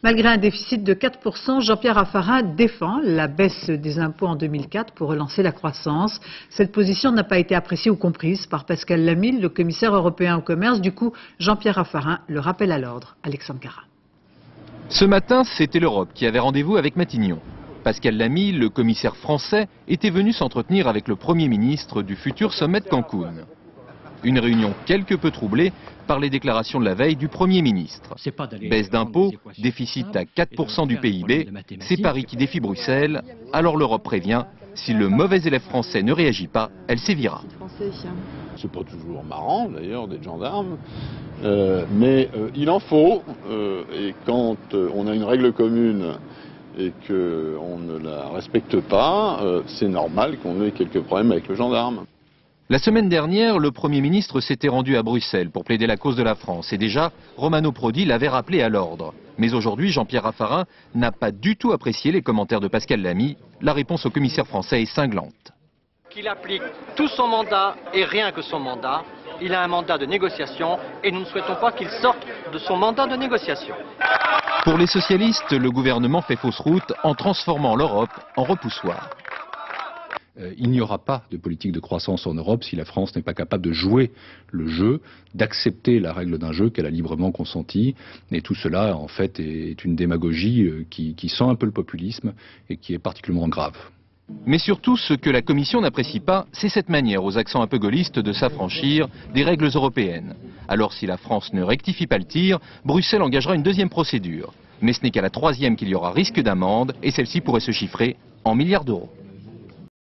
Malgré un déficit de 4%, Jean-Pierre Raffarin défend la baisse des impôts en 2004 pour relancer la croissance. Cette position n'a pas été appréciée ou comprise par Pascal Lamy, le commissaire européen au commerce. Du coup, Jean-Pierre Raffarin le rappelle à l'ordre. Alexandre Cara. Ce matin, c'était l'Europe qui avait rendez-vous avec Matignon. Pascal Lamy, le commissaire français, était venu s'entretenir avec le Premier ministre du futur sommet de Cancun. Une réunion quelque peu troublée par les déclarations de la veille du Premier ministre. Baisse d'impôts, déficit à 4% du PIB, c'est Paris qui défie Bruxelles. Alors l'Europe prévient, si le mauvais élève français ne réagit pas, elle sévira. C'est pas toujours marrant d'ailleurs d'être gendarme, mais il en faut. Et quand on a une règle commune et qu'on ne la respecte pas, c'est normal qu'on ait quelques problèmes avec le gendarme. La semaine dernière, le Premier ministre s'était rendu à Bruxelles pour plaider la cause de la France. Et déjà, Romano Prodi l'avait rappelé à l'ordre. Mais aujourd'hui, Jean-Pierre Raffarin n'a pas du tout apprécié les commentaires de Pascal Lamy. La réponse au commissaire français est cinglante. Qu'il applique tout son mandat et rien que son mandat. Il a un mandat de négociation et nous ne souhaitons pas qu'il sorte de son mandat de négociation. Pour les socialistes, le gouvernement fait fausse route en transformant l'Europe en repoussoir. Il n'y aura pas de politique de croissance en Europe si la France n'est pas capable de jouer le jeu, d'accepter la règle d'un jeu qu'elle a librement consenti. Et tout cela, en fait, est une démagogie qui sent un peu le populisme et qui est particulièrement grave. Mais surtout, ce que la Commission n'apprécie pas, c'est cette manière aux accents un peu gaullistes de s'affranchir des règles européennes. Alors si la France ne rectifie pas le tir, Bruxelles engagera une deuxième procédure. Mais ce n'est qu'à la troisième qu'il y aura risque d'amende et celle-ci pourrait se chiffrer en milliards d'euros.